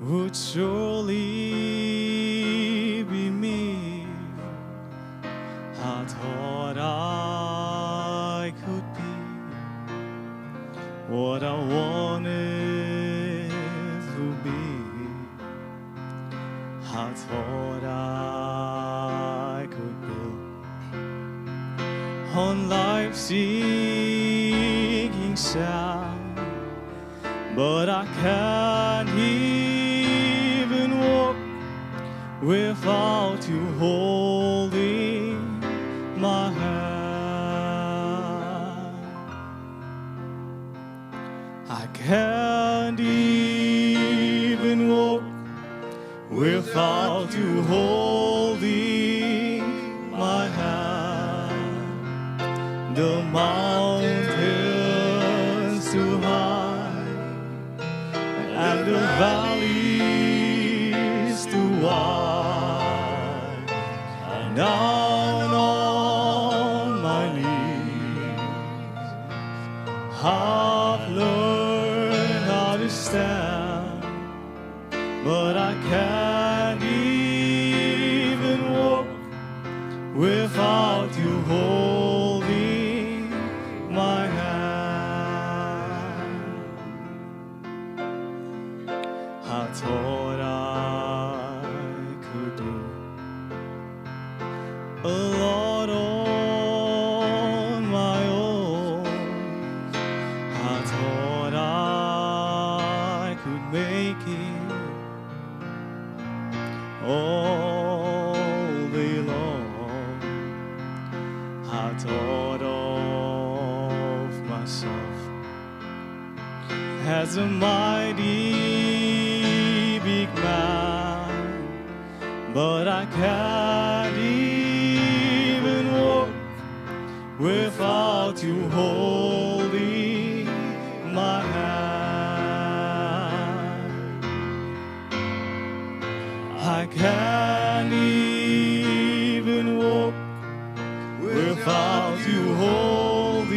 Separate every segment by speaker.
Speaker 1: would surely be me. I thought I could be what I wanted to be. I thought I could build on life's sinking sound, but I can't even walk without you holding my hand. I can't even walk without you holding my hand. The mountains too high and the valleys too wide, and down on my knees I've learned how to stand, but I can't even walk without you holding my hand. I thought I could do a lot on my own. I thought I could make it all day long. I thought of myself as a mighty big man, but I can't even walk without you holding my hand. I can't even walk without you holding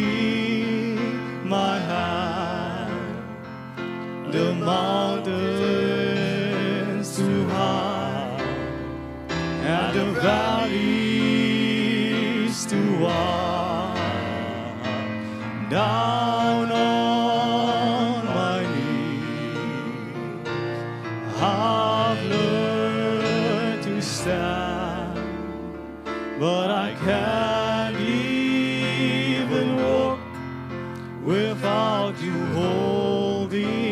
Speaker 1: my hand. The mountains too high and the valleys too wide, down on my knees I've learned to stand, but I can't even walk without you holding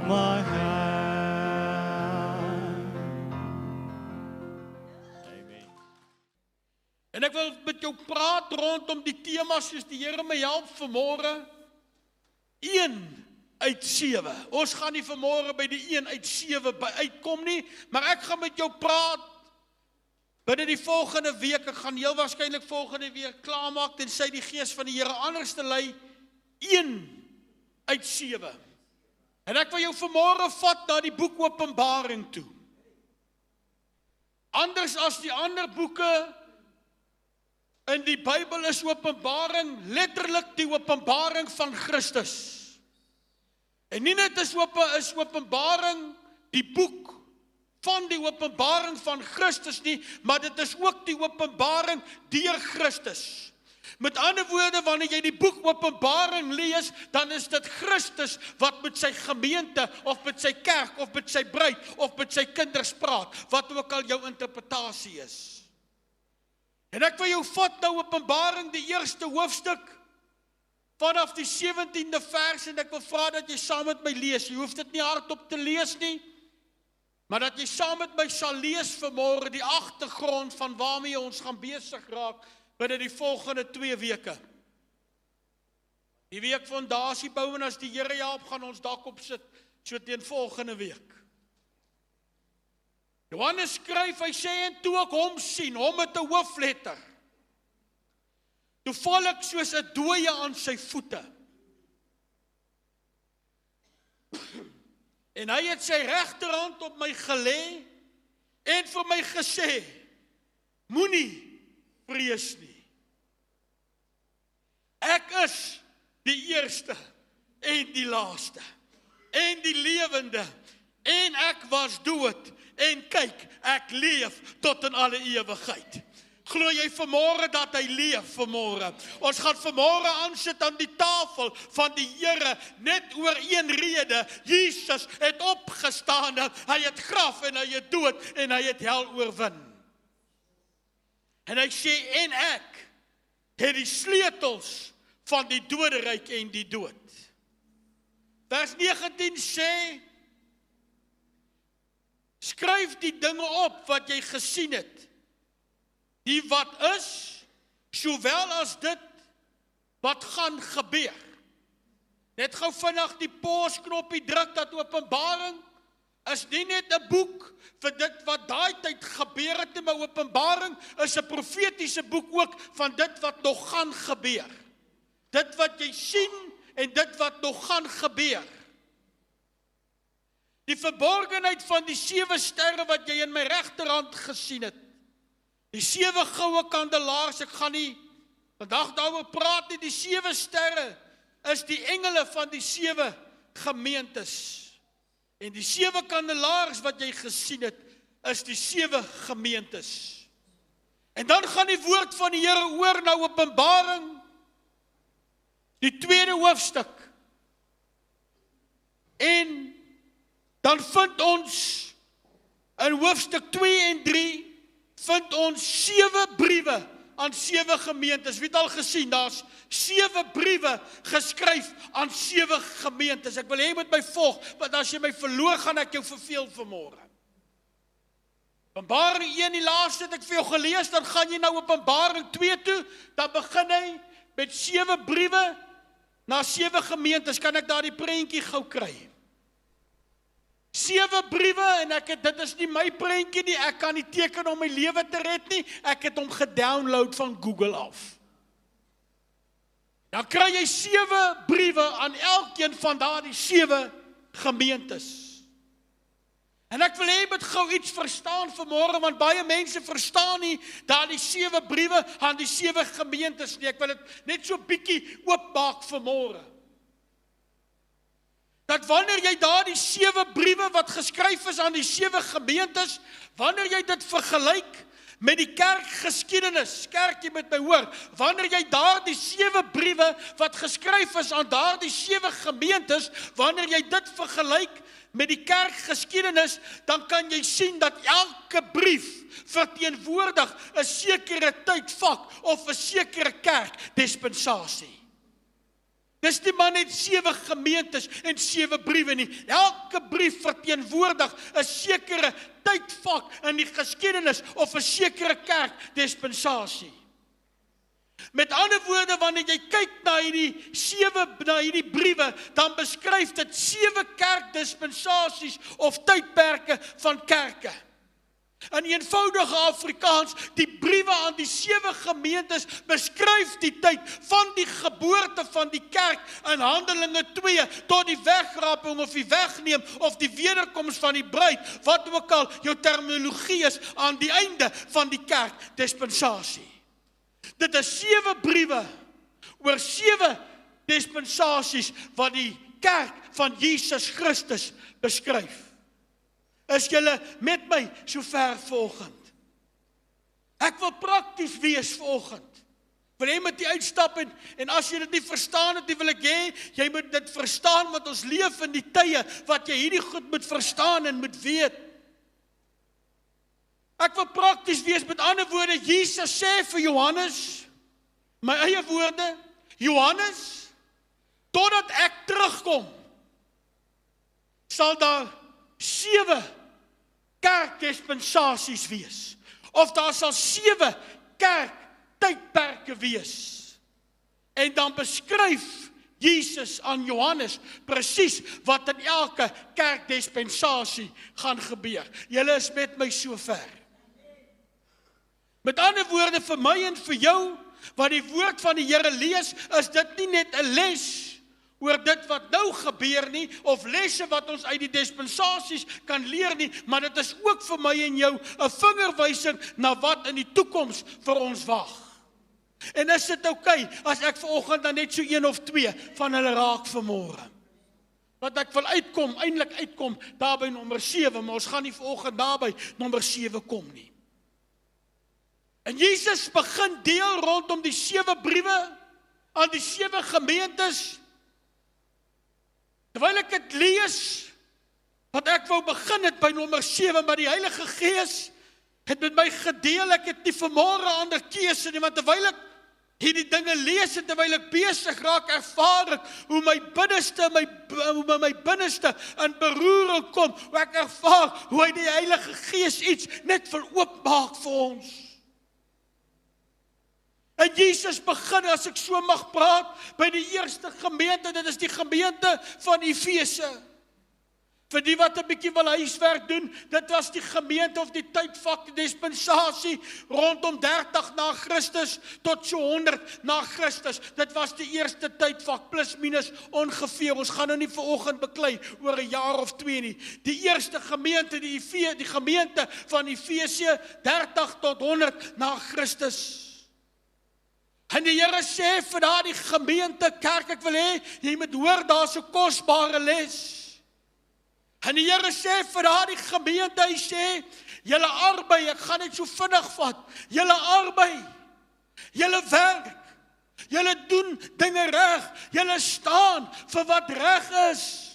Speaker 1: my hand. Amen.
Speaker 2: En ek wil met jou praat rondom die tema soos die Here my help vanmôre. 1 uit 7. Ons gaan nie vanmôre by die 1 uit 7 by uitkom nie, maar ek gaan met jou praat binne die volgende week. Ek gaan heel waarskynlik volgende week klaarmaak tensy die Gees van die Here anders te lei. 1 uit 7. En ek wil jou vanmôre vat na die boek Openbaring toe. Anders as die ander boeke in die Bybel is Openbaring letterlik die openbaring van Christus. En nie net is Openbaring die boek van die openbaring van Christus nie, maar dit is ook die openbaring deur Christus. Met ander woorde, wanneer jy die boek Openbaring lees, dan is dit Christus wat met sy gemeente, of met sy kerk, of met sy bruid, of met sy kinders praat, wat ook al jou interpretasie is. En ek wil jou vat na Openbaring, die eerste hoofstuk, vanaf die 17de vers, en ek wil vra dat jy saam met my lees. Jy hoef dit nie hardop te lees nie, maar dat jy saam met my sal lees vanmôre die agtergrond van waarmee ons gaan besig raak binne die volgende 2 weke. Die week fondasie bou, en as die Here help, gaan ons dalk op sit so teen volgende week. Johannes skryf, hy sê, en toe ek hom sien, hom met 'n hoofletter, toe val ek soos 'n dooie aan sy voete. En hy het sy regterhand op my gelê en vir my gesê, moenie vrees nie. Ek is die eerste en die laaste, en die lewende, en ek was dood, en kyk, ek leef tot in alle ewigheid. Glo jy vanmôre dat hy leef vanmôre? Ons gaan vanmôre aansit aan die tafel van die Here, net oor een rede. Jesus het opgestaan, hy het graf en hy het dood en hy het hel oorwin. En hy sê, en ek het die sleutels van die doderyk en die dood. Vers 19 sê, skryf die dinge op wat jy gesien het, die wat is, sowel as dit wat gaan gebeur. Net gou vinnig die pausknoppie druk, dat Openbaring is nie net 'n boek vir dit wat daai tyd gebeur het, maar Openbaring is 'n profetiese boek ook van dit wat nog gaan gebeur. Dit wat jy sien en dit wat nog gaan gebeur. Die verborgenheid van die 7 sterre wat jy in my regterhand gesien het. Die 7 goue kandelaars, ek gaan nie vandag daaroor praat nie, die 7 sterre is die engele van die 7 gemeentes. En die 7 kandelaars wat jy gesien het, is die 7 gemeentes. En dan gaan die woord van die Here oor na Openbaring, die 2de hoofstuk. En dan vind ons in hoofstuk 2 en 3 vind ons 7 briewe aan 7 gemeentes. Wie het al gesien, daar's 7 briewe geskryf aan 7 gemeentes. Ek wil hê jy moet my volg, want as jy my verloor, gaan ek jou verveel vanmôre. Openbaring 1, die laaste het ek vir jou gelees, dan gaan jy na Openbaring 2 toe, dan begin hy met 7 briewe na 7 gemeentes. Kan ek daar die prentjie gou kry? 7 briewe, en dit is nie my prentjie nie, ek kan nie teken om my lewe te red nie, ek het hom gedownload van Google af. Dan kry jy 7 briewe aan elkeen van daardie 7 gemeentes. En ek wil hê jy moet gou iets verstaan vanmôre, want baie mense verstaan nie daardie 7 briewe aan die 7 gemeentes nie. Ek wil dit net so bietjie oopmaak vanmôre. Dat wanneer jy daardie 7 briewe wat geskryf is aan die 7 gemeentes, wanneer jy dit vergelyk met die kerkgeskiedenis, kerk jy met my hoor, wanneer jy daardie 7 briewe wat geskryf is aan daardie 7 gemeentes, wanneer jy dit vergelyk met die kerkgeskiedenis, dan kan jy sien dat elke brief verteenwoordig 'n sekere tydvak of 'n sekere kerkdispensasie. Dis nie maar net 7 gemeentes en 7 briewe nie. Elke brief verteenwoordig 'n sekere tydvak in die geskiedenis of 'n sekere kerkdispensasie. Met ander woorde, wanneer jy kyk na hierdie briewe, dan beskryf dit 7 kerkdispensasies of tydperke van kerke. In eenvoudige Afrikaans, die briewe aan die 7 gemeentes beskryf die tyd van die geboorte van die kerk in Handelinge 2 tot die wegraping of die wegneem of die wederkoms van die bruid, wat ook al jou terminologie is aan die einde van die kerkdispensasie. Dit is 7 briewe oor 7 dispensasies wat die kerk van Jesus Christus beskryf. Is julle met my so ver vanoggend? Ek wil prakties wees vanoggend. Wil jy met die uitstap en as jy dit nie verstaan het, wil ek hê, jy moet dit verstaan, want ons leef in die tye wat jy hierdie goed moet verstaan en moet weet. Ek wil prakties wees, met ander woorde, Jesus sê vir Johannes, my eie woorde, Johannes, totdat ek terugkom, sal daar 7 kerkdispensasies wees. Of daar sal 7 kerktydperke wees. En dan beskryf Jesus aan Johannes presies wat in elke kerkdispensasie gaan gebeur. Julle is met my so ver. Met ander woorde, vir my en vir jou, wat die woord van die Here lees, is dit nie net 'n les oor dit wat nou gebeur nie, of lesse wat ons uit die dispensasies kan leer nie, maar dit is ook vir my en jou 'n vingerwysing na wat in die toekoms vir ons wag. En is dit oukei, as ek vanoggend dan net so 1 of 2 van hulle raak vanmôre? Want ek wil eintlik uitkom, daar by nommer 7, maar ons gaan nie vanoggend daar by nommer 7 kom nie. En Jesus begin deel rondom die 7 briewe, aan die 7 gemeentes. Terwyl ek dit lees, wat ek wou begin het by nommer 7, maar die Heilige Gees het met my gedeel, ek het nie vanmôre ander keuse nie, want terwyl ek hierdie dinge lees en terwyl ek besig raak, ervaar ek hoe my binneste in beroering kom, hoe ek ervaar hoe hy die Heilige Gees iets net wil oopmaak vir ons. En Jesus begin, as ek so mag praat, by die eerste gemeente, dit is die gemeente van Efese. Vir die wat 'n bietjie wil huiswerk doen, dit was die gemeente of die tydvak, die dispensasie, rondom 30 na Christus, tot so 100 na Christus. Dit was die eerste tydvak, plus minus ongeveer. Ons gaan nou nie vanoggend beklei oor 'n jaar of 2 nie. Die eerste gemeente, die gemeente van Efese, 30 tot 100 na Christus. En die Here sê vir daardie gemeente, kerk, ek wil hê, jy moet hoor, daar's 'n kosbare les. En die Here sê vir daardie gemeente, hy sê, julle arbei, ek gaan net so vinnig vat, julle arbei, julle werk, julle doen dinge reg, julle staan vir wat reg is.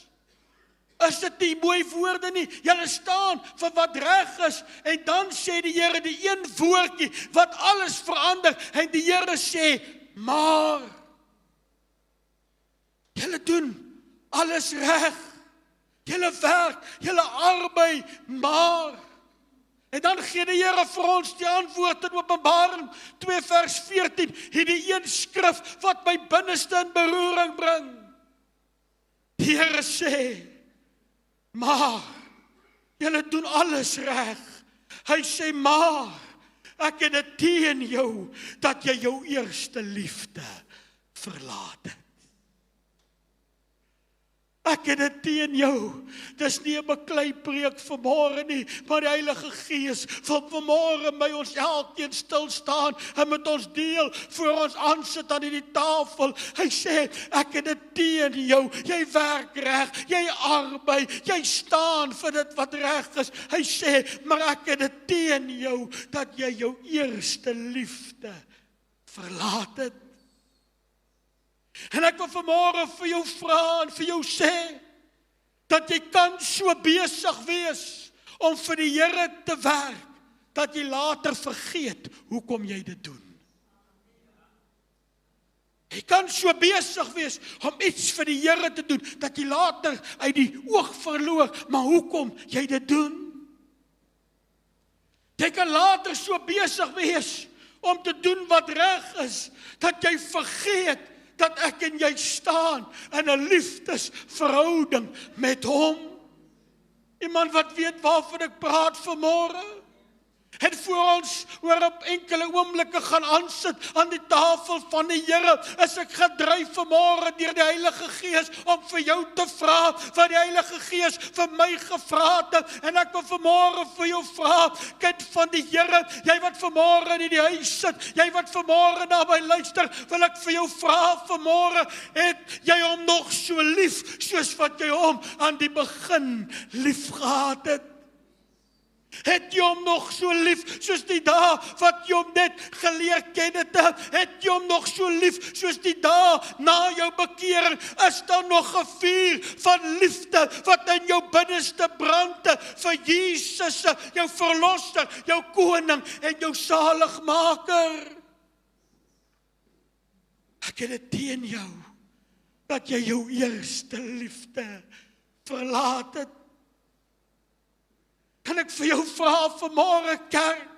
Speaker 2: Is dit nie mooi woorde nie? Julle staan vir wat reg is. En dan sê die Here die een woordjie wat alles verander. En die Here sê, maar julle doen alles reg. Julle werk, julle arbei, maar. En dan gee die Here vir ons die antwoord in Openbaring 2 vers 14. Hierdie een skrif wat my binneste in beroering bring. Die Here sê, maar, julle doen alles reg. Hy sê, maar, ek het dit teen jou, dat jy jou eerste liefde verlaat het. Ek het dit teen jou. Dis nie 'n beklei preek vanmôre nie, maar die Heilige Gees wil vanmôre by ons elkeen stil staan en met ons deel voor ons aansit aan die tafel. Hy sê, ek het dit teen jou. Jy werk reg, jy arbei, jy staan vir dit wat reg is. Hy sê, maar ek het dit teen jou, dat jy jou eerste liefde verlaat het. En ek wil vanmôre vir jou vra en vir jou sê, dat jy kan so besig wees om vir die Here te werk, dat jy later vergeet hoekom jy dit doen. Jy kan so besig wees om iets vir die Here te doen, dat jy later uit die oog verloor, maar hoekom jy dit doen? Jy kan later so besig wees om te doen wat reg is, dat jy vergeet dat ek en jy staan in 'n liefdesverhouding met hom. Iemand wat weet waarvan ek praat vanmôre? Het voor ons oor op enkele oomblikke gaan aansit aan die tafel van die Here, is ek gedryf vanmôre deur die Heilige Gees om vir jou te vra wat die Heilige Gees vir my gevra het. En ek wil vanmôre vir jou vra, kind van die Here, jy wat vanmôre in die huis sit, jy wat vanmôre naby luister, wil ek vir jou vra vanmôre, het jy hom nog so lief soos wat jy hom aan die begin lief gehad het? Het jy hom nog so lief soos die dae wat jy hom net geleer ken het? Het jy hom nog so lief soos die dae na jou bekering? Is daar nog 'n vuur van liefde wat in jou binneste brand vir Jesus, jou verlosser, jou koning en jou saligmaker? Ek het dit teen jou, dat jy jou eerste liefde verlaat het. Kan ek vir jou vra vanmôre, kerk,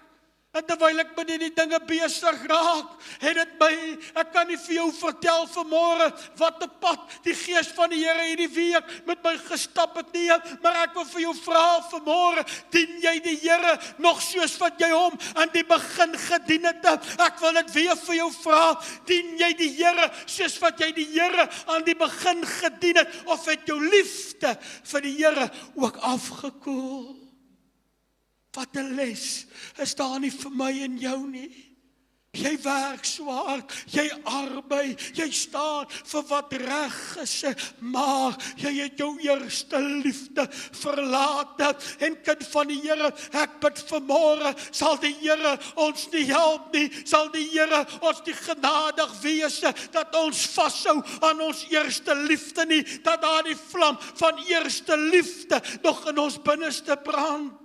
Speaker 2: en terwyl ek met die dinge besig raak, het dit my, ek kan nie vir jou vertel vanmôre, wat 'n pad die Gees van die Here hierdie week met my gestap het nie, maar ek wil vir jou vra vanmôre, dien jy die Here nog soos wat jy hom aan die begin gedien het? Ek wil dit weer vir jou vra, dien jy die Here soos wat jy die Here aan die begin gedien het, of het jou liefde vir die Here ook afgekoel? Wat 'n les is daar nie vir my en jou nie. Jy werk swaar, jy arbei, jy staan vir wat reg is, maar jy het jou eerste liefde verlaat. En kind van die Here, ek bid vanmôre, sal die Here ons nie help nie, sal die Here ons nie genadig wees, dat ons vashou aan ons eerste liefde nie, dat daar die vlam van eerste liefde nog in ons binneste brand.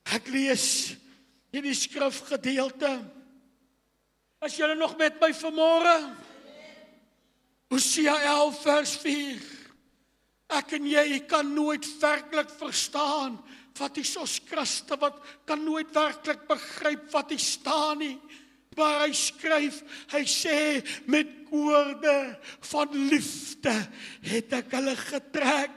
Speaker 2: Ek lees hierdie skrifgedeelte. As julle nog met my vanmôre, Hosea 11 vers 4, ek en jy kan nooit werklik verstaan wat Jesus Christus, wat kan nooit werklik begryp wat hy staan nie, maar hy skryf, hy sê, met koorde van liefde het ek hulle getrek.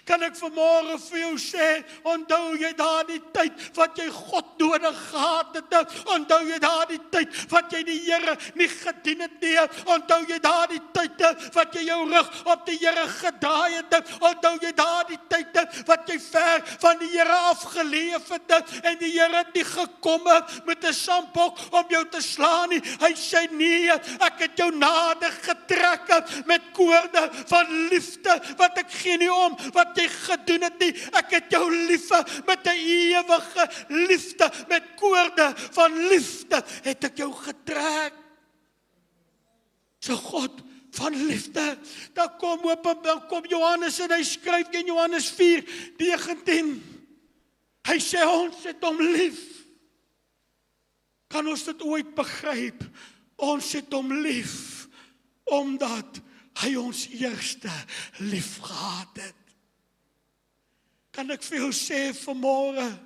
Speaker 2: Kan ek vanmôre vir jou sê, onthou jy daardie tyd wat jy God nodig gehad het, onthou jy daardie tyd wat jy die Here nie gedien het nie, onthou jy daardie tyd wat jy jou rug op die Here gedraai het, onthou jy daardie tyd wat jy ver van die Here afgeleef het, en die Here het nie gekom met 'n sambok om jou te slaan nie, hy sê nee, ek het jou nader getrek met koorde van liefde, wat ek gee nie om wat jy gedoen het nie, ek het jou lief met 'n ewige liefde, met koorde van liefde het ek jou getrek. So God van liefde, dan kom Johannes en hy skryf in Johannes 4:19, hy sê ons het hom lief. Kan ons dit ooit begryp? Ons het hom lief, omdat hy ons eerste lief gehad het. Kan ek vir jou sê vanmôre,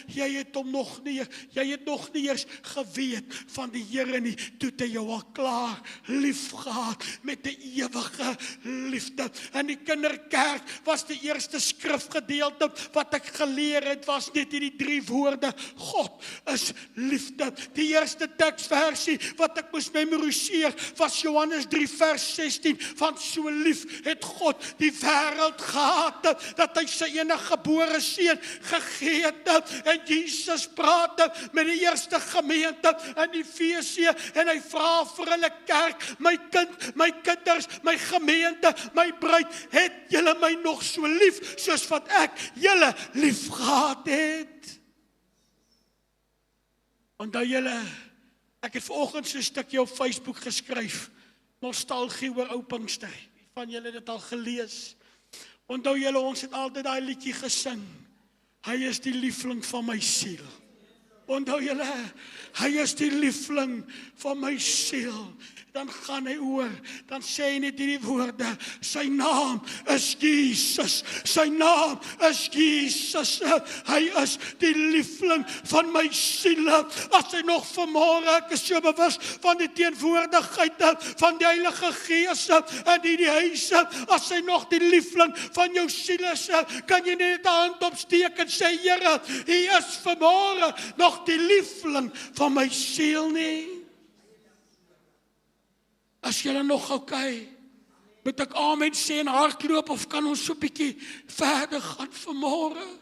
Speaker 2: jy het nog nie eers geweet van die Here nie, toe het hy jou al klaar lief gehad met 'n ewige liefde. In die kinderkerk was die eerste skrifgedeelte wat ek geleer het, was net hierdie 3 woorde, God is liefde. Die eerste teksversie wat ek moes memoriseer, was Johannes 3 vers 16, van so lief het God die wêreld gehad, dat hy sy enige gebore seun gegee het, en Jesus praat met die eerste gemeente in Efesië, en hy vra vir hulle kerk, my kind, my kinders, my gemeente, my bruid, het julle my nog so lief, soos wat ek julle lief gehad het? Onthou julle, ek het vanoggend so 'n stukkie op Facebook geskryf, nostalgie oor ou Pinkster, van julle het dit al gelees. Onthou julle, ons het altyd daai liedjie gesing, hy is die liefling van my siel. Onthou julle, hy is die liefling van my siel. Dan gaan hy oor, dan sê hy net hierdie woorde, sy naam is Jesus, sy naam is Jesus, hy is die liefling van my siel. As hy nog vanmôre, ek is so bewus van die teenwoordigheid van die Heilige Gees in die huis, as hy nog die liefling van jou siel is, kan jy net 'n hand opsteek en sê, Here, hy is vanmôre nog die liefling van my siel nie. As julle nog okay, moet ek amen sê en hardloop, of kan ons so 'n bietjie verder gaan vanmôre?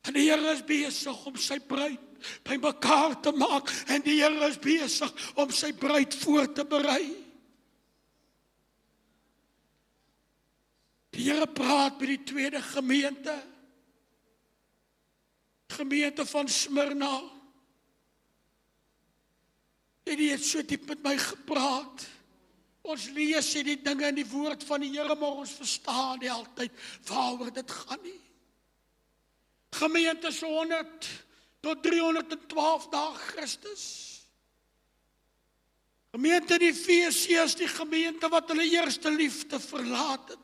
Speaker 2: En die Here is besig om sy bruid by mekaar te maak, en die Here is besig om sy bruid voor te berei. Die Here praat met die tweede gemeente, gemeente van Smyrna. En die het so diep met my gepraat. Ons lees die dinge in die woord van die Here, maar ons verstaan nie altyd waaroor dit gaan nie. Gemeente so 100 tot 312 na Christus. Gemeente in Efesië is die gemeente wat hulle eerste liefde verlaat het.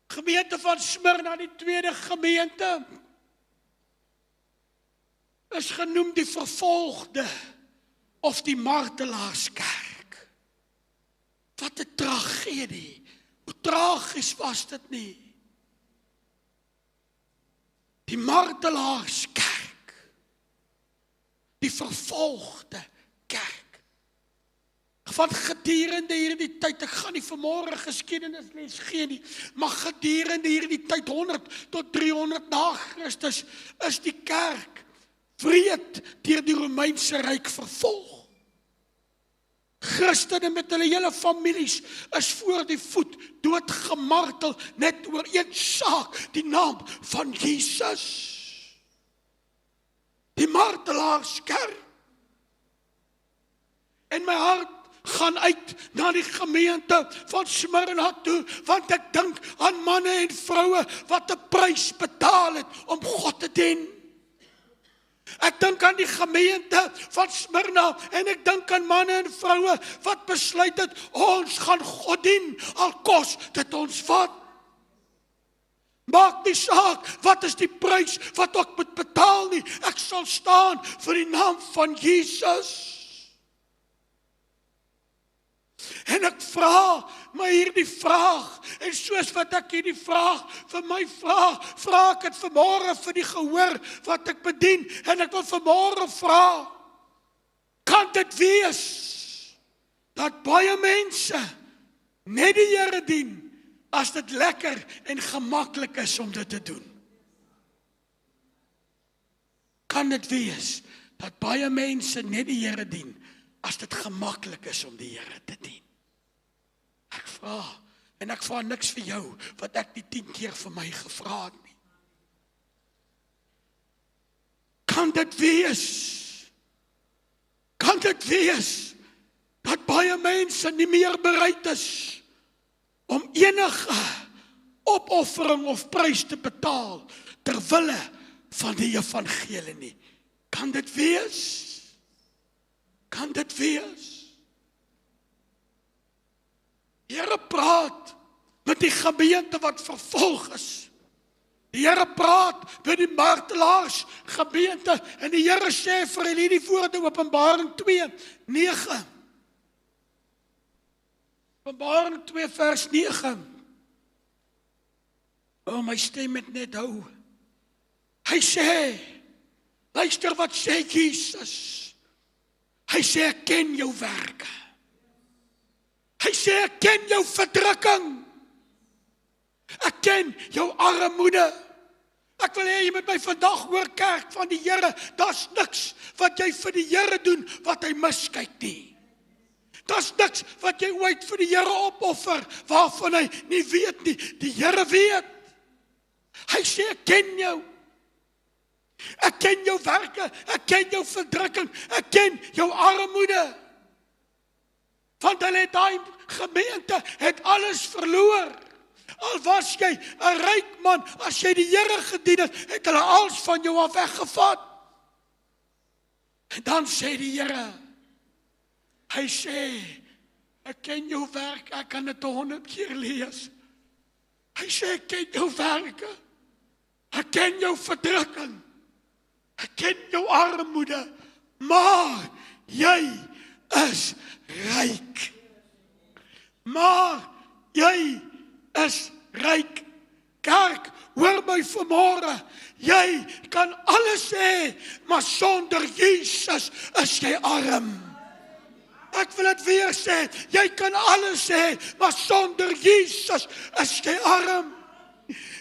Speaker 2: Gemeente van Smyrna, die tweede gemeente, is genoem die vervolgde of die martelaarskerk. Wat 'n tragedie. Hoe tragies was dit nie? Die martelaarskerk, die vervolgde kerk. van gedurende hierdie tyd, ek gaan nie vanmôre geskiedenisles gee nie, maar gedurende hierdie tyd, 100 tot 300 na Christus, is die kerk wreed deur die Romeinse ryk vervolg. Christene met hulle hele families is voor die voet doodgemartel, net oor een saak, die naam van Jesus. Die martelaarskerk. En my hart gaan uit na die gemeente van Smyrna toe, want ek dink aan manne en vroue wat 'n prys betaal het om God te dien. Ek dink aan die gemeente van Smyrna en ek dink aan manne en vroue wat besluit het, ons gaan God dien, al kos dit ons wat. Maak nie saak, wat is die prys wat ek moet betaal nie, ek sal staan vir die naam van Jesus. En ek vra my hierdie vraag, en soos wat ek hierdie vraag vir my vra ek het vanmôre vir die gehoor wat ek bedien, en ek wil vanmôre vra, kan dit wees, dat baie mense net die Here dien, as dit lekker en gemaklik is om dit te doen? Kan dit wees, dat baie mense net die Here dien, as dit gemaklik is om die Here te dien? Ek vra, en ek vra niks vir jou, wat ek nie 10 keer vir my gevra het nie. Kan dit wees, dat baie mense nie meer bereid is, om enige opoffering of prys te betaal, ter wille van die evangelie nie? Kan dit wees? Kan dit wees? Die Here praat met die gemeente wat vervolg is. Die Here praat met die martelaars gemeente, en die Here sê vir hulle hierdie woorde, Openbaring 2:9. Openbaring 2 vers 9. O, my stem het net hou. Hy sê, luister wat sê Jesus. Hy sê, ek ken jou werke. Hy sê, ek ken jou verdrukking. Ek ken jou armoede. Ek wil hê jy moet my vandag hoor, kerk van die Here, daar's niks wat jy vir die Here doen wat hy miskyk nie. Daar's niks wat jy ooit vir die Here opoffer waarvan hy nie weet nie. Die Here weet. Hy sê, ek ken jou. Ek ken jou werke, ek ken jou verdrukking, ek ken jou armoede. Want hulle het daai gemeente het alles verloor. Al was jy 'n ryk man, as jy die Here gedien het hulle alles van jou af weggevat. En dan sê die Here, hy sê, ek ken jou werk, ek kan dit 100 keer lees. Hy sê, ek ken jou werke, ek ken jou verdrukking, ek ken jou armoede, maar jy is ryk. Maar jy is ryk. Kerk, hoor my vanmôre, jy kan alles hê, maar sonder Jesus is jy arm. Ek wil dit weer sê, jy kan alles hê, maar sonder Jesus is jy arm.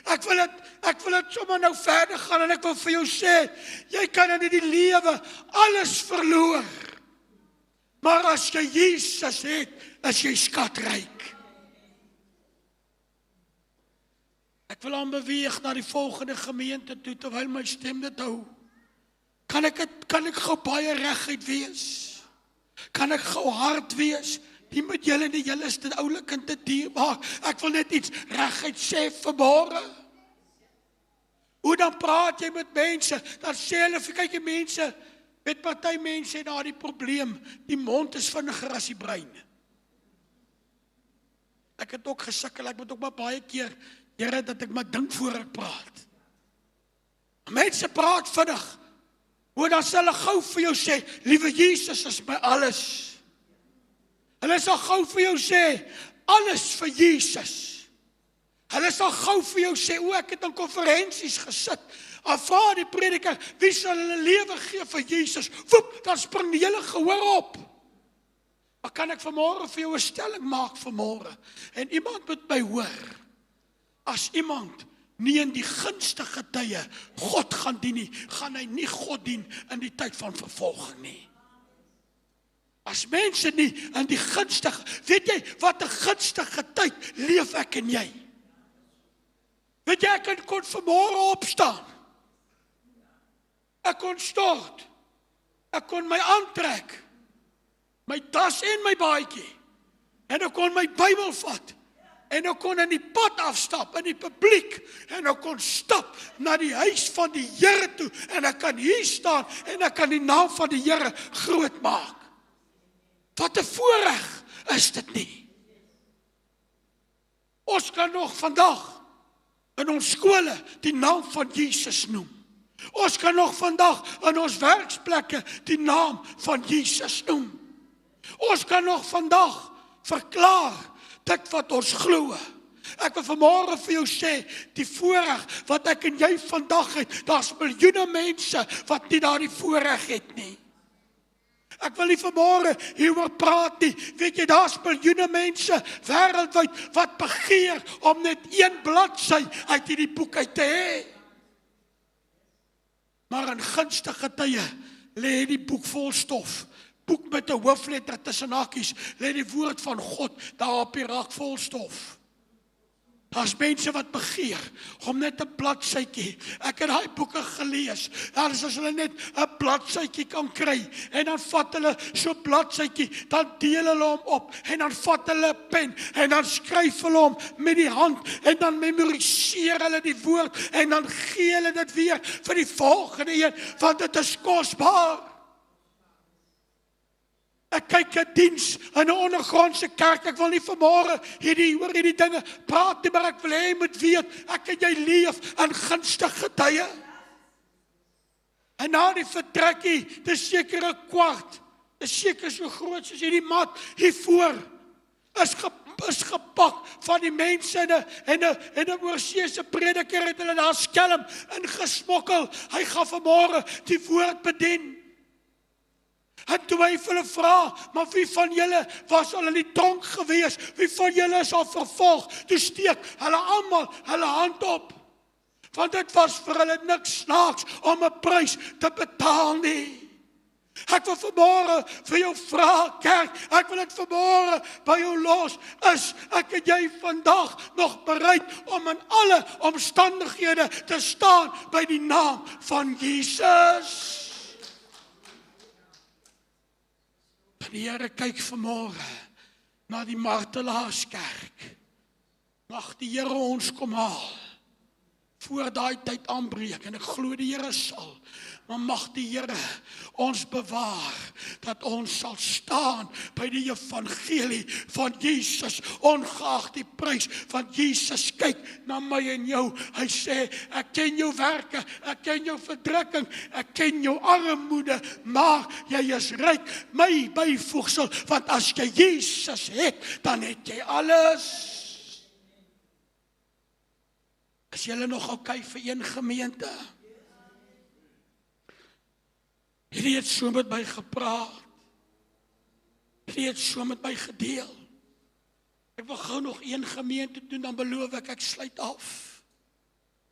Speaker 2: Ek wil dit sommer nou verder gaan, en ek wil vir jou sê, jy kan in die lewe alles verloor, maar as jy Jesus het, is jy skatryk. Ek wil aanbeweeg na die volgende gemeente toe, terwyl my stem dit hou. Kan ek gou baie reguit wees? Kan ek gou hard wees? Nie met julle nie, julle is te oulik en te dierbaar. Ek wil net iets reguit sê vanmôre. Hoe dan praat jy met mense? Dan sê hulle, kyk die mense, met party mense het daar die probleem, die mond is vinniger as die brein. Ek het ook gesukkel, ek moet ook maar baie keer, Here, dat ek maar dink voor ek praat. Mense praat vinnig, hoe dan sal hulle gou vir jou sê, liewe Jesus is my alles. Hulle sal gou vir jou sê, alles vir Jesus. Hulle sal gou vir jou sê, ek het in konferensies gesit, vra die prediker, wie sal hulle lewe gee vir Jesus? Woep, dan spring die hele gehoor op. Maar kan ek vanmôre vir jou 'n stelling maak vanmôre? En iemand moet my hoor. As iemand nie in die gunstige tye God gaan dien nie, gaan hy nie God dien in die tyd van vervolging nie. As mense nie in die gunstige, weet jy wat 'n gunstige tyd leef ek en jy? Weet jy, ek kon vanmôre opstaan. Ek kon stort. Ek kon my aantrek. My tas en my baadjie. En ek kon my Bybel vat. En ek kon in die pad afstap, in die publiek. En ek kon stap na die huis van die Here toe. En ek kan hier staan en ek kan die naam van die Here groot maak. Wat 'n voorreg is dit nie? Ons kan nog vandag in ons skole die naam van Jesus noem. Ons kan nog vandag in ons werksplekke die naam van Jesus noem. Ons kan nog vandag verklaar dit wat ons glo. Ek wil vanmôre vir jou sê, die voorreg wat ek en jy vandag het, daar's miljoene mense wat nie daardie voorreg het nie. Ek wil nie vanmôre hieroor praat nie. Weet jy, daar's miljoene mense wêreldwyd wat begeer om net een bladsy uit hierdie boek uit te hê. Maar in gunstige tye lê die boek vol stof. Boek met 'n hoofletter tussen hakies, lê die woord van God daar op die rak vol stof. Daar's mense wat begeer om net 'n bladsytjie. Ek het daai boeke gelees. Daar is as hulle net 'n bladsytjie kan kry en dan vat hulle so 'n bladsytjie, dan deel hulle hom op en dan vat hulle 'n pen en dan skryf hulle hom met die hand en dan memoriseer hulle die woord en dan gee hulle dit weer vir die volgende een, want dit is kosbaar. Ek kyk 'n diens in 'n ondergrondse kerk. Ek wil nie vanmôre oor hierdie dinge praat nie, maar ek wil hê jy moet weet, ek en jy leef in gunstige tye. En na die vertrekkie, dis seker 'n kwart, dis seker so groot soos hierdie mat hiervoor, is gepak van die mense en 'n oorseese prediker het hulle daar skelm ingesmokkel. Hy gaan vanmôre die woord bedien. En toe hy vir hulle vra, maar wie van julle was al in die tronk gewees? Wie van julle is al vervolg? Toe steek hulle almal hulle hand op. Want dit was vir hulle niks snaaks om 'n prys te betaal nie. Ek wil vanmôre vir jou vra, kerk, ek wil dit vanmôre by jou los, is ek en jy vandag nog bereid om in alle omstandighede te staan by die naam van Jesus? Die Here kyk vanmôre na die martelaarskerk. Mag die Here ons kom haal voor daai tyd aanbreek en ek glo die Here sal. Maar mag die Here ons bewaar dat ons sal staan by die evangelie van Jesus, ongeag die prys van Jesus. Kyk na my en jou. Hy sê, ek ken jou werke, ek ken jou verdrukking, ek ken jou armoede, maar jy is ryk, my byvoegsel, want as jy Jesus het, dan het jy alles. Is julle nog okay vir een gemeente? Hierdie het so met my gepraat. Hierdie het so met my gedeel. Ek wil gou nog een gemeente doen, dan beloof ek sluit af.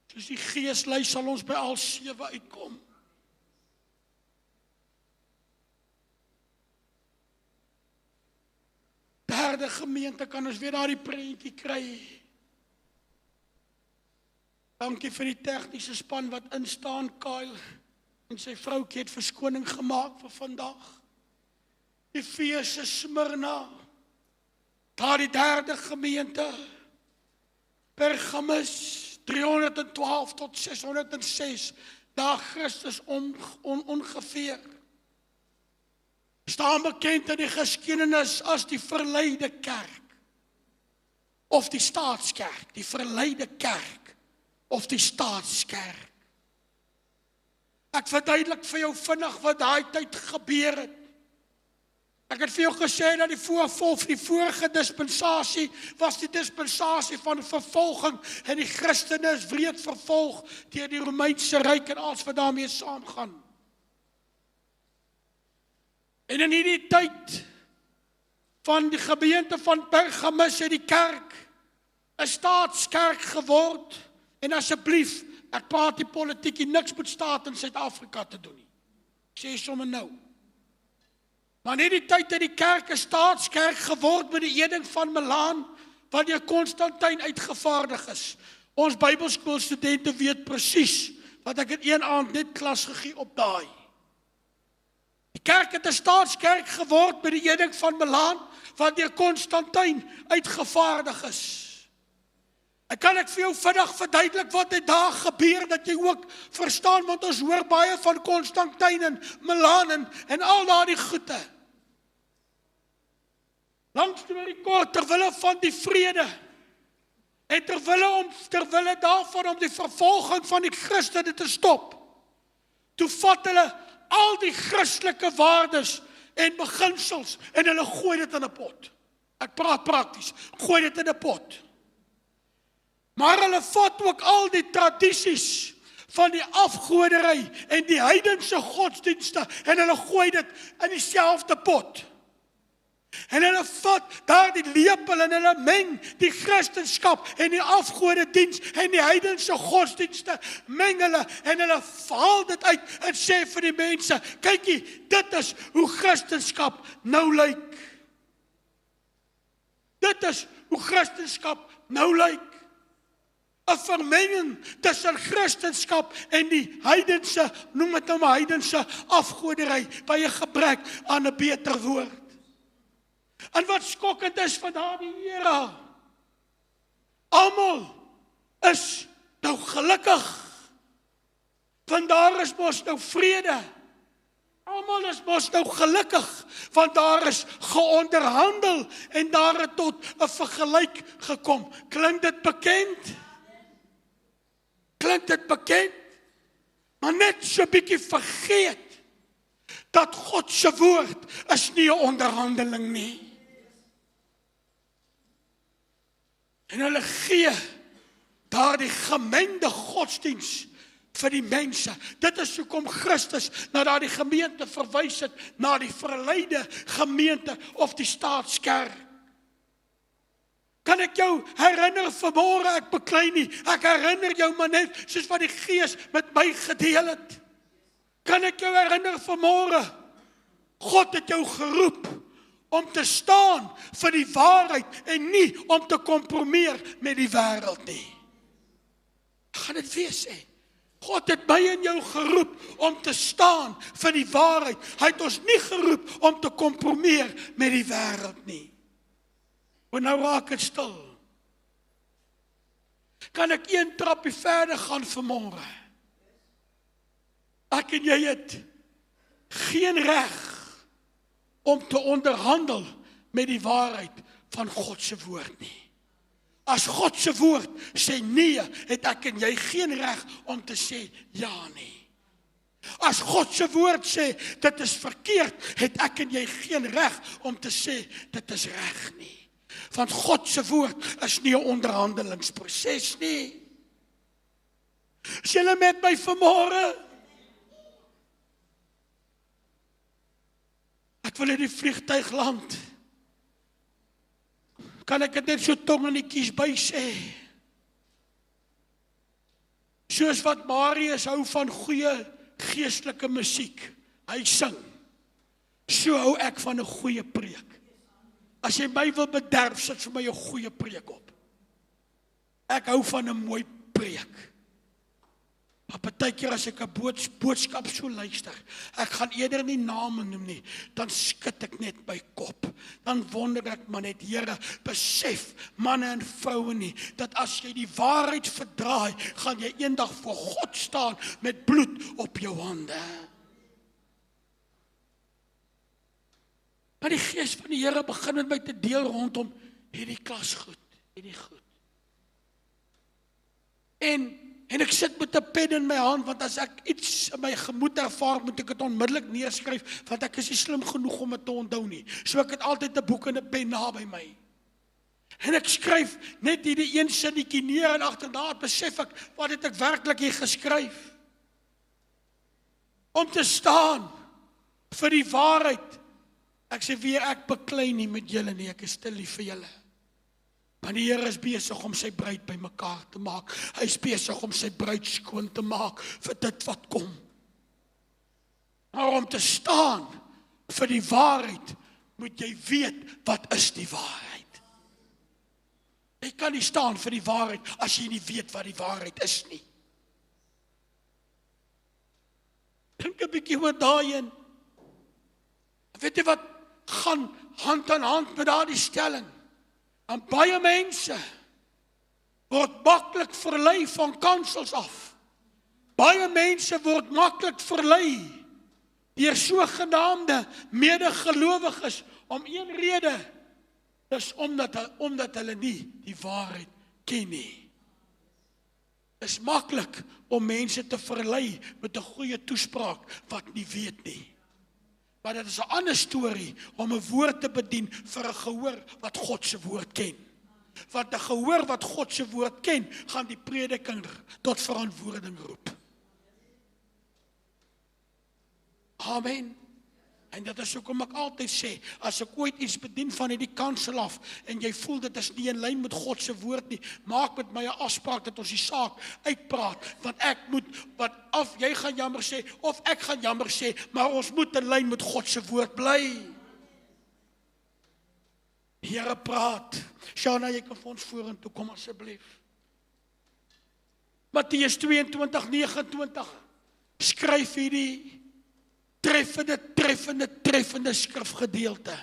Speaker 2: Soos die Gees lei sal ons by al 7 uitkom. Derde gemeente kan ons weer daardie prentjie kry. Dankie vir die tegniese span wat instaan, Kyle. En sy vroukie het verskoning gemaak vir vandag. Efese, Smyrna, daar die derde gemeente, Pergamus, 312 tot 606, daar Christus ongeveer. Staan bekend in die geskiedenis as die verleide kerk, of die staatskerk, die verleide kerk, of die staatskerk. Ek verduidelik vir jou vinnig wat daai tyd gebeur het. Ek het vir jou gesê dat die vorige dispensasie was die dispensasie van vervolging en die Christene is wreed vervolg deur die Romeinse ryk en alles wat daarmee saamgaan. En in hierdie tyd van die gemeente van Pergamus het die kerk 'n staatskerk geword. En asseblief, ek praat die politiek, niks met staat in Suid-Afrika te doen nie. Ek sê sommer nou. Maar in die tyd het die kerk 'n staatskerk geword met die eding van Milaan, wat deur Konstantin uitgevaardig is. Ons Bybelskoolstudente weet presies wat ek in een aand net klas gegee op daai. Die kerk het 'n staatskerk geword met die eding van Milaan, wat deur Konstantin uitgevaardig is. En kan ek vir jou vinnig verduidelik wat het daar gebeur, dat jy ook verstaan, want ons hoor baie van Konstantin en Milaan en al daardie goede. Langs die kort, terwille van die vrede, en terwille daarvan om die vervolging van die Christene te stop, toe vat hulle al die Christelike waardes en beginsels, en hulle gooi dit in 'n pot. Ek praat prakties, gooi dit in 'n pot. Maar hulle vat ook al die tradisies van die afgoderry en die heidense godsdienste, en hulle gooi dit in dieselfde pot. En hulle vat daar die lepel en hulle meng die Christenskap en die afgodediens en die heidense godsdienste, meng hulle en hulle haal dit uit en sê vir die mense, kykie, dit is hoe Christenskap nou lyk. Dit is hoe Christenskap nou lyk. 'n vermenging tussen Christenskap en die heidense, noem dit nou maar heidense afgoderry, by 'n gebrek aan 'n beter woord. En wat skokkend is van daardie era, almal is nou gelukkig, want daar is mos nou vrede. Almal is mos nou gelukkig, want daar is geonderhandel en daar het tot 'n vergelyk gekom. Klink dit bekend? Klink dit bekend? Maar net so 'n bietjie vergeet dat God se woord is nie 'n onderhandeling nie. En hulle gee daardie gemengde godsdiens vir die mense. Dit is hoekom Christus na daardie gemeente verwys het, na die verleide gemeente of die staatskerk. Kan ek jou herinner vanmôre, ek beklei nie, ek herinner jou maar net soos wat die Gees met my gedeel het. Kan ek jou herinner vanmôre, God het jou geroep om te staan vir die waarheid en nie om te kompromieer met die wêreld nie. Ek gaan dit weer sê. God het my en jou geroep om te staan vir die waarheid. Hy het ons nie geroep om te kompromieer met die wêreld nie. Want nou raak het stil. Kan ek een trappie verder gaan vanmôre? Ek en jy het geen reg om te onderhandel met die waarheid van God se woord nie. As God se woord sê nee, het ek en jy geen reg om te sê ja nie. As God se woord sê dit is verkeerd, het ek en jy geen reg om te sê dit is reg nie. Want God se woord is nie 'n onderhandelingsproses nie. Is julle met my vanmôre? Ek wil in die vliegtuig land. Kan ek dit net so tong in die kies by sê? Soos wat Marius hou van goeie geestelike musiek, hy sing. So hou ek van 'n goeie preek. As jy my wil bederf, sit vir my 'n goeie preek op. Ek hou van 'n mooi preek. Maar partykeer as ek 'n boodskap so luister, ek gaan eerder nie name noem nie, dan skud ek net my kop. Dan wonder ek maar net, Here, besef manne en vroue nie, dat as jy die waarheid verdraai, gaan jy eendag voor God staan met bloed op jou hande. Maar die Gees van die Here begin met my te deel rondom hierdie klas goed, hierdie goed. En ek sit met 'n pen in my hand, want as ek iets in my gemoed ervaar, moet ek dit onmiddellik neerskryf, want ek is nie slim genoeg om dit te onthou nie. So ek het altyd 'n boek en 'n pen naby my. En ek skryf net hierdie een sinnetjie neer en agterna besef ek, wat het ek werklik hier geskryf? Om te staan vir die waarheid Ek sê weer, ek beklei nie met julle nie, ek is te lief vir julle. Want die Here is besig om sy bruid bymekaar te maak. Hy is besig om sy bruid skoon te maak vir dit wat kom. Maar om te staan vir die waarheid, moet jy weet, wat is die waarheid? Jy kan nie staan vir die waarheid, as jy nie weet wat die waarheid is nie. Dink 'n bietjie oor daarin. Weet jy wat, gaan hand aan hand met daardie stelling. En baie mense word maklik verlei van kansels af. Baie mense word maklik verlei deur sogenaamde medegelowiges om een rede, dis omdat hulle nie die waarheid ken nie. Dis maklik om mense te verlei met 'n goeie toespraak wat nie weet nie. Maar dit is 'n ander storie om 'n woord te bedien vir 'n gehoor wat God se woord ken. Want 'n gehoor wat God se woord ken, gaan die prediking tot verantwoording roep. Amen. En dit is hoekom ek altyd sê, as ek ooit iets bedien van hierdie kansel af, en jy voel dit is nie in lyn met God se woord nie, maak met my 'n afspraak dat ons die saak uitpraat, want ek moet, jy gaan jammer sê, of ek gaan jammer sê, maar ons moet in lyn met God se woord bly. Die Here praat. Shana, jy kan vir ons vorentoe kom asseblief. Matteus 22:29 skryf hierdie treffende skrifgedeelte.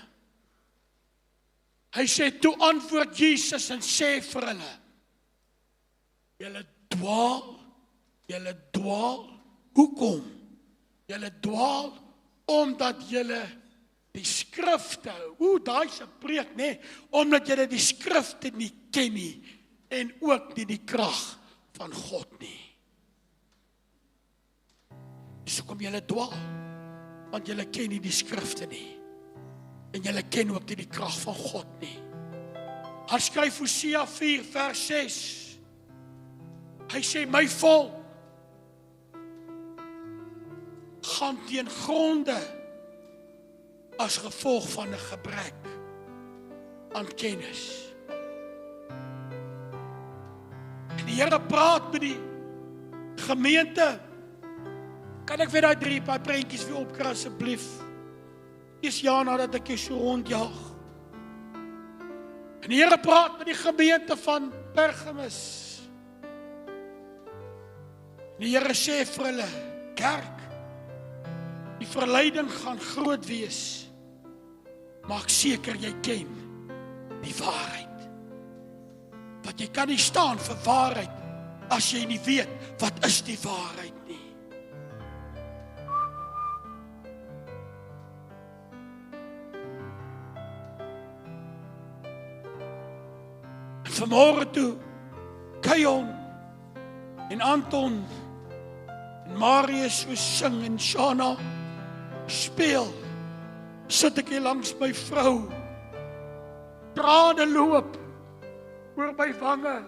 Speaker 2: Hy sê, toe antwoord Jesus en sê vir hulle, julle dwaal, hoekom? Julle dwaal, omdat julle die skrifte, daai is 'n preek, nee, omdat julle die skrifte nie ken nie, en ook nie die krag van God nie. Dis hoekom julle dwaal, want julle ken nie die skrifte nie, en julle ken ook nie die krag van God nie. Hy skryf Hosea 4 vers 6, hy sê, my volk gaan teen gronde as gevolg van 'n gebrek aan kennis. En die Here praat met die gemeente. Kan ek weer daai 3 paar prentjies weer opkry asseblief? Dis ja nadat ek jou so rondjaag. En die Here praat met die gemeente van Pergamus. Die Here sê vir hulle, kerk, die verleiding gaan groot wees. Maak seker jy ken die waarheid. Want jy kan nie staan vir waarheid as jy nie weet wat is die waarheid nie. En vanmôre toe, Kayon en Anton en Marius so sing en Shana speel, sit ek hier langs my vrou, trane loop oor my wange,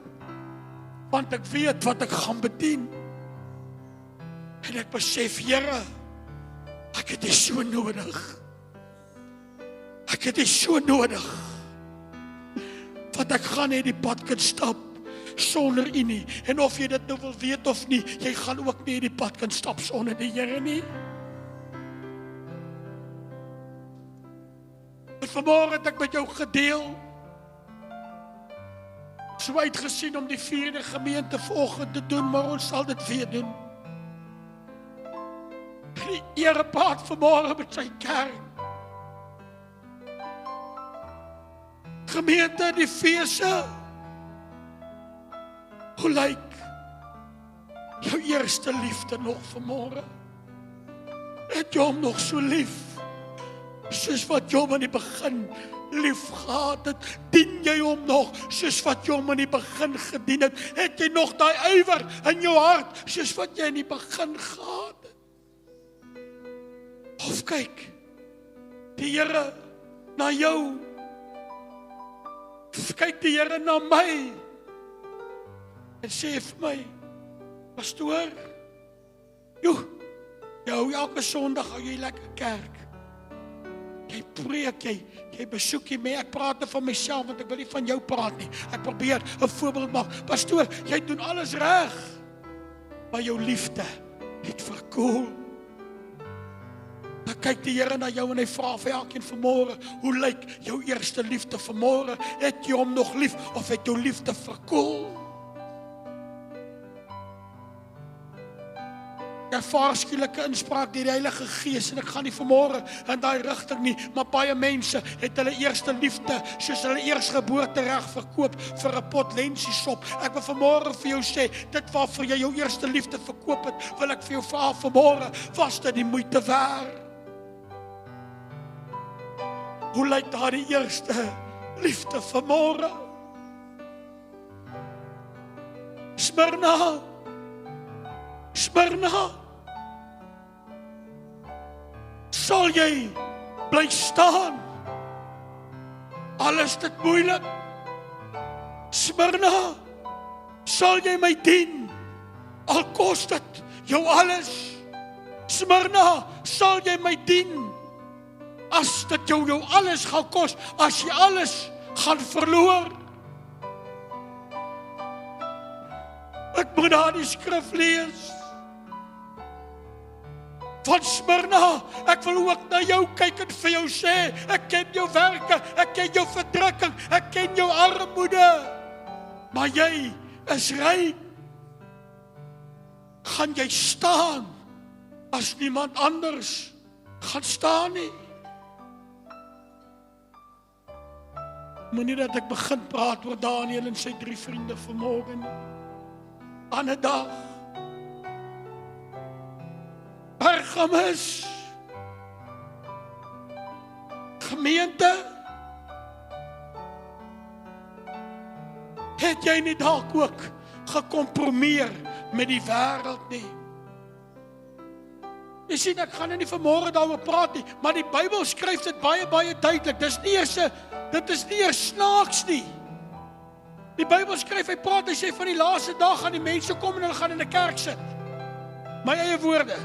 Speaker 2: want ek weet wat ek gaan bedien. En ek besef, Here, ek het dit so nodig. Ek het dit so nodig, want ek gaan nie die pad kan stap sonder U nie. En of jy dit nou wil weet of nie, jy gaan ook nie die pad kan stap sonder die Here nie. Vanmôre het ek met jou gedeel, so uitgesien om die 4de gemeente vanoggend te doen, maar ons sal dit weer doen. Die Here praat vanmôre met sy kerk. Gemeente, die feeste, hoe lyk jou eerste liefde nog vanmôre? Het jy hom nog so lief? Soos wat jy hom in die begin lief gehad het, dien jy hom nog soos wat jy hom in die begin gedien het? Het jy nog daai ywer in jou hart soos wat jy in die begin gehad het? Of kyk die Here na jou? Kyk die Here na my en sê vir my, pastoor, jy hou elke Sondag hou jy lekker kerk. Jy preek jy besoek jy my, ek praat van myself, want ek wil nie van jou praat nie. Ek probeer 'n voorbeeld maak. Pastoor, jy doen alles reg, maar jou liefde het verkoel. Dan kyk die Here na jou en hy vra vir elkeen vanmôre, hoe lyk jou eerste liefde vanmôre? Het jy hom nog lief of het jou liefde verkoel? Ek ervaar skielike inspraak deur die Heilige Gees en ek gaan nie vanmôre in daai rigting nie, maar baie mense het hulle eerste liefde soos hulle eersgeboortereg verkoop vir 'n pot lensiesop. Ek wil vanmôre vir jou sê, dit waarvoor jy jou eerste liefde verkoop het, wil ek vir jou vra vanmôre, was dit die moeite werd? Hoe lyk daardie eerste liefde vanmôre? Smyrna. Sal jy bly staan? Alles dit moeilik. Smyrna, sal jy my dien? Al kos dit jou alles. Smyrna, sal jy my dien? As dit jou alles gaan kos, as jy alles gaan verloor. Ek moet daar die skrif lees van Smyrna. Ek wil ook na jou kyk en vir jou sê, ek ken jou werke, ek ken jou verdrukking, ek ken jou armoede, maar jy is ryk. Gaan jy staan as niemand anders gaan staan nie? Moenie dat ek begin praat oor Daniël en sy 3 vriende vanmôre nie. Aan 'n dag. Pergamus. Gemeente. Het jy nie dalk ook gekompromeer met die wêreld nie? Jy sien, ek gaan nie vanmôre daaroor praat nie, maar die Bybel skryf dit baie duidelik. Dit is nie eers snaaks nie. Die Bybel skryf, hy praat, hy sê van die laaste dag gaan die mense kom en hulle gaan in 'n kerk sit. My eie woorde.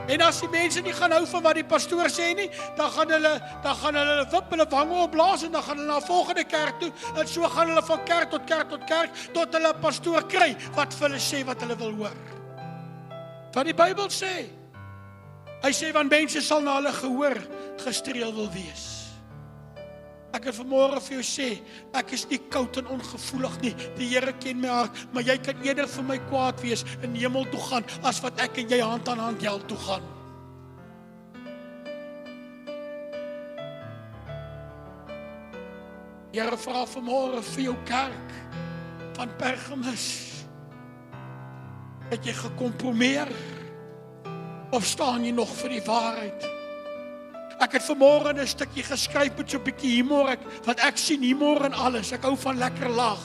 Speaker 2: En as die mense nie gaan hou van wat die pastoor sê nie, dan gaan hulle wip hulle wange opblaas en dan gaan hulle na 'n volgende kerk toe en so gaan hulle van kerk tot kerk tot hulle 'n pastoor kry wat vir hulle sê wat hulle wil hoor. Wat die Bybel sê. Hy sê, want mense sal na hulle gehoor gestreel wil wees. Ek wil vanmôre vir jou sê, ek is nie koud en ongevoelig nie. Die Here ken my hart, maar jy kan eerder vir my kwaad wees in die hemel toe gaan, as wat ek en jy hand aan hand hel toe gaan. Here vra vanmôre vir jou kerk van Pergamus. Het jy gekompromeer? Of staan jy nog vir die waarheid? Ek het vanmôre 'n stukkie geskryf met so 'n bietjie humor, want ek sien humor in alles. Ek hou van lekker lag.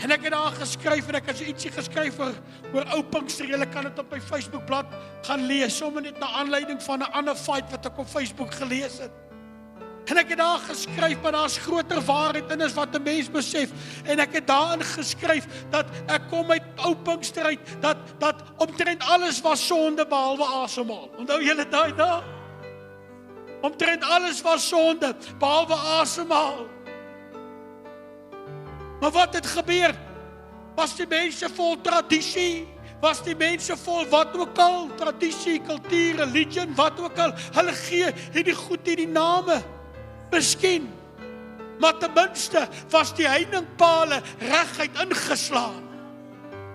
Speaker 2: En ek het daar geskryf en ek het so ietsie geskryf oor ou Pinkster. Julle kan dit op my Facebookblad gaan lees, sommer net na aanleiding van 'n ander fight wat ek op Facebook gelees het. En ek het daar geskryf, maar daar's groter waarheid in as wat 'n mens besef. En ek het daarin geskryf dat ek kom uit ou Pinkster uit, dat omtrent alles was sonde behalwe asemhaal. Onthou julle daai dag? Omtrent alles was sonde behalwe asemhaal. Maar wat het gebeur? Was die mense vol tradisie? Was die mense vol wat ook al? Tradisie, kultuur, religion, wat ook al. Hulle gee hierdie goed hierdie name. Miskien. Maar ten minste was die heidingpale reguit ingeslaan.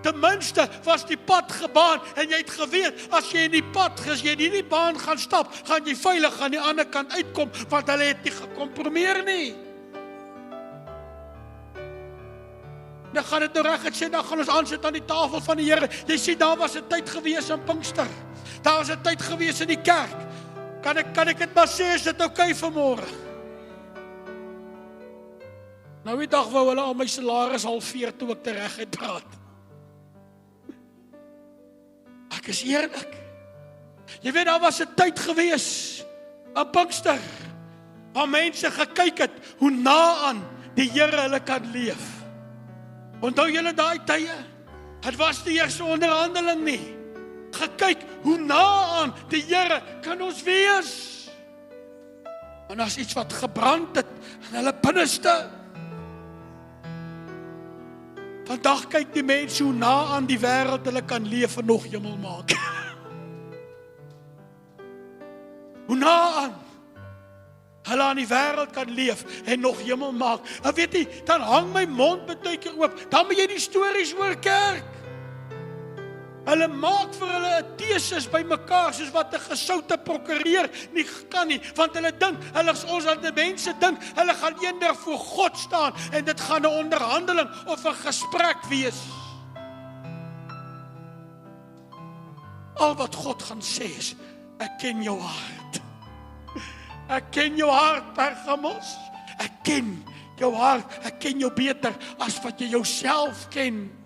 Speaker 2: Ten minste was die pad gebaan en jy het geweet, as jy in die pad, as jy in die baan gaan stap, gaan jy veilig aan die ander kant uitkom, want hulle het nie gekompromeer nie. Dan gaan dit nou reg gesê, dan gaan ons aansit aan die tafel van die Here. Jy sien, daar was 'n tyd gewees in Pinkster. Daar was 'n tyd gewees in die kerk. Kan ek dit maar sê, is dit okay vanmôre? Nou die dag wou hulle al my salaris halveer toe ek tereguit praat. Ek is eerlik. Jy weet, daar was 'n tyd gewees in Pinkster waar mense gekyk het hoe na aan die Here hulle kan leef. Onthou julle daai tye? Het was nie eers 'n onderhandeling nie. Gekyk hoe na aan die Here kan ons wees. En as iets wat gebrand het in hulle binneste. Vandag kyk die mense hoe na aan die wêreld hulle kan leef en nog hemel maak. Hoe na aan hulle aan die wêreld kan leef en nog hemel maak. En weet jy, dan hang my mond baie keer oop. Dan moet jy die stories hoor, kerk. Hulle maak vir hulle 'n teses by mekaar, soos wat 'n gesoute prokureur nie kan nie, want hulle dink, ons aan die mense dink, hulle gaan eendag voor God staan, en dit gaan 'n onderhandeling of 'n gesprek wees. Al wat God gaan sê is, ek ken jou hart. Ek ken jou hart, Pergamos. Ek ken jou hart, ek ken jou beter as wat jy jouself ken.